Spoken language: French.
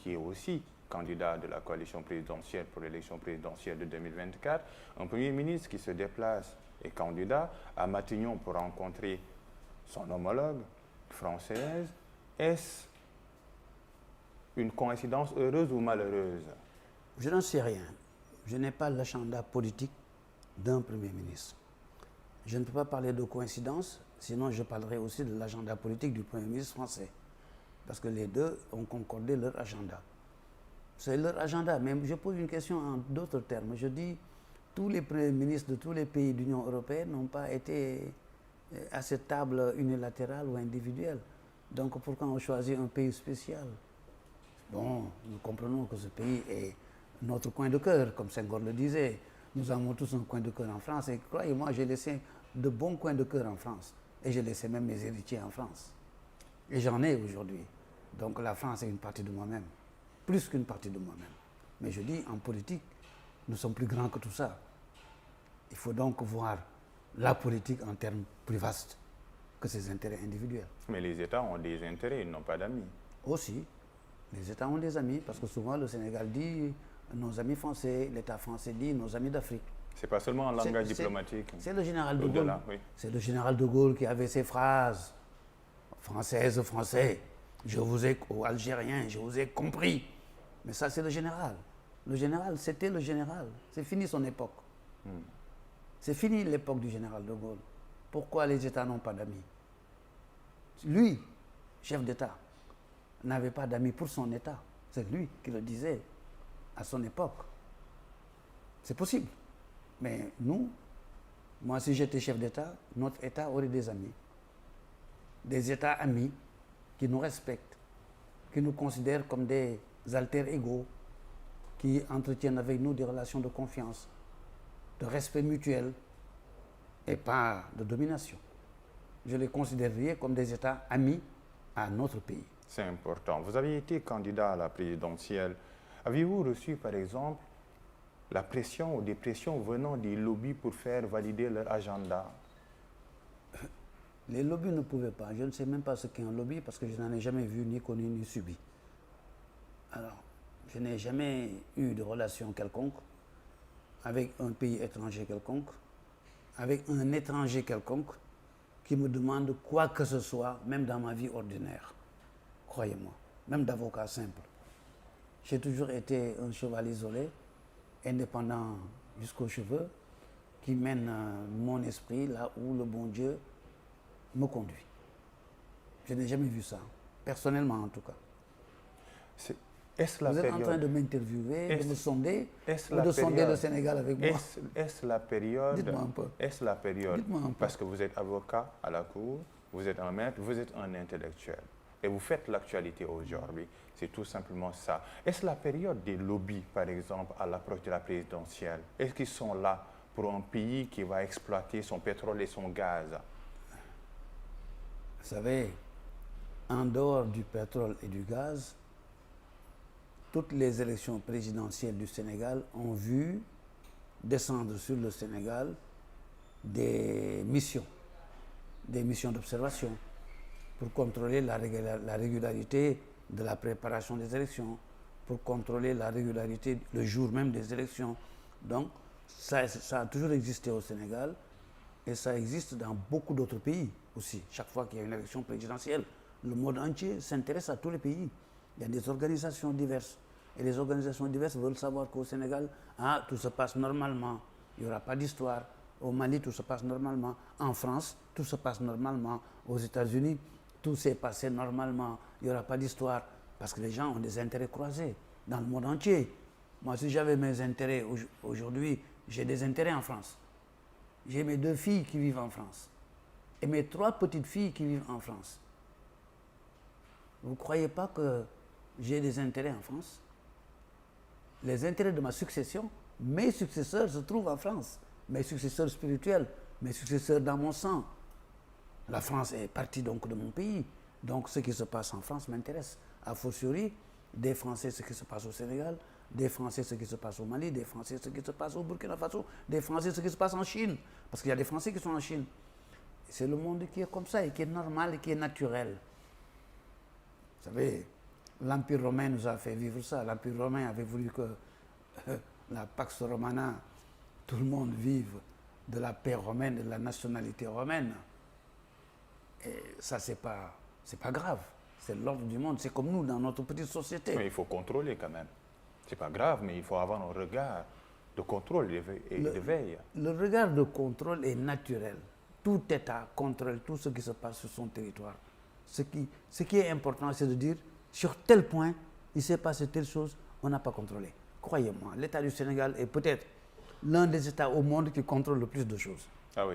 qui est aussi candidat de la coalition présidentielle pour l'élection présidentielle de 2024, un Premier ministre qui se déplace et candidat à Matignon pour rencontrer son homologue française, est-ce une coïncidence heureuse ou malheureuse? Je n'en sais rien. Je n'ai pas l'agenda politique d'un Premier ministre. Je ne peux pas parler de coïncidence, sinon je parlerai aussi de l'agenda politique du Premier ministre français. Parce que les deux ont concordé leur agenda. C'est leur agenda. Mais je pose une question en d'autres termes. Je dis, tous les premiers ministres de tous les pays de l'Union européenne n'ont pas été à cette table unilatérale ou individuelle. Donc pourquoi on choisit un pays spécial? Bon, nous comprenons que ce pays est notre coin de cœur, comme Senghor le disait. Nous avons tous un coin de cœur en France. Et croyez-moi, j'ai laissé de bons coins de cœur en France. Et j'ai laissé même mes héritiers en France. Et j'en ai aujourd'hui. Donc la France est une partie de moi-même. Plus qu'une partie de moi-même. Mais je dis, en politique, nous sommes plus grands que tout ça. Il faut donc voir la politique en termes plus vastes que ses intérêts individuels. Mais les États ont des intérêts, ils n'ont pas d'amis. Aussi, les États ont des amis, parce que souvent le Sénégal dit nos amis français, l'État français dit nos amis d'Afrique. C'est pas seulement en langage diplomatique. C'est le général de Gaulle. Oui. C'est le général de Gaulle qui avait ces phrases. Française, français, je vous ai, Algérien, je vous ai compris. Mais ça, c'est le général. Le général, c'était le général. C'est fini son époque. C'est fini l'époque du général de Gaulle. Pourquoi les États n'ont pas d'amis? Lui, chef d'État, n'avait pas d'amis pour son État. C'est lui qui le disait à son époque. C'est possible. Mais nous, moi, si j'étais chef d'État, notre État aurait des amis. Des États amis qui nous respectent, qui nous considèrent comme des alter ego, qui entretiennent avec nous des relations de confiance, de respect mutuel et pas de domination. Je les considérerais comme des États amis à notre pays. C'est important. Vous avez été candidat à la présidentielle. Avez-vous reçu, par exemple, la pression ou des pressions venant des lobbies pour faire valider leur agenda? Les lobbies ne pouvaient pas. Je ne sais même pas ce qu'est un lobby parce que je n'en ai jamais vu, ni connu, ni subi. Alors, je n'ai jamais eu de relation quelconque avec un pays étranger quelconque, avec un étranger quelconque qui me demande quoi que ce soit, même dans ma vie ordinaire. Croyez-moi, même d'avocat simple. J'ai toujours été un cheval isolé, indépendant jusqu'aux cheveux, qui mène mon esprit là où le bon Dieu me conduit. Je n'ai jamais vu ça, personnellement en tout cas. Vous êtes en train de m'interviewer, de me sonder, ou de sonder le Sénégal avec moi? Est-ce la période? Dites-moi un peu. Est-ce la période? Dites-moi un peu. Parce que vous êtes avocat à la Cour, vous êtes un maître, vous êtes un intellectuel. Et vous faites l'actualité aujourd'hui. C'est tout simplement ça. Est-ce la période des lobbies, par exemple, à l'approche de la présidentielle? Est-ce qu'ils sont là pour un pays qui va exploiter son pétrole et son gaz? Vous savez, en dehors du pétrole et du gaz, toutes les élections présidentielles du Sénégal ont vu descendre sur le Sénégal des missions d'observation pour contrôler la régularité de la préparation des élections, pour contrôler la régularité le jour même des élections. Donc, ça a toujours existé au Sénégal et ça existe dans beaucoup d'autres pays aussi. Chaque fois qu'il y a une élection présidentielle, le monde entier s'intéresse à tous les pays. Il y a des organisations diverses. Et les organisations diverses veulent savoir qu'au Sénégal, tout se passe normalement. Il n'y aura pas d'histoire. Au Mali, tout se passe normalement. En France, tout se passe normalement. Aux États-Unis, tout s'est passé normalement. Il n'y aura pas d'histoire. Parce que les gens ont des intérêts croisés dans le monde entier. Moi, si j'avais mes intérêts aujourd'hui, j'ai des intérêts en France. J'ai mes 2 filles qui vivent en France. Et mes 3 petites filles qui vivent en France. Vous ne croyez pas que j'ai des intérêts en France? Les intérêts de ma succession, mes successeurs se trouvent en France. Mes successeurs spirituels, mes successeurs dans mon sang. La France est partie donc de mon pays. Donc ce qui se passe en France m'intéresse. A fortiori, des Français ce qui se passe au Sénégal, des Français ce qui se passe au Mali, des Français ce qui se passe au Burkina Faso, des Français ce qui se passe en Chine. Parce qu'il y a des Français qui sont en Chine. C'est le monde qui est comme ça et qui est normal et qui est naturel. Vous savez, l'Empire romain nous a fait vivre ça. L'Empire romain avait voulu que la Pax Romana, tout le monde vive de la paix romaine, de la nationalité romaine. Et ça, c'est pas grave. C'est l'ordre du monde. C'est comme nous dans notre petite société. Mais il faut contrôler quand même. C'est pas grave, mais il faut avoir un regard de contrôle et de veille. Le regard de contrôle est naturel. Tout État contrôle tout ce qui se passe sur son territoire. Ce qui est important, c'est de dire, sur tel point, il s'est passé telle chose, on n'a pas contrôlé. Croyez-moi, l'État du Sénégal est peut-être l'un des États au monde qui contrôle le plus de choses.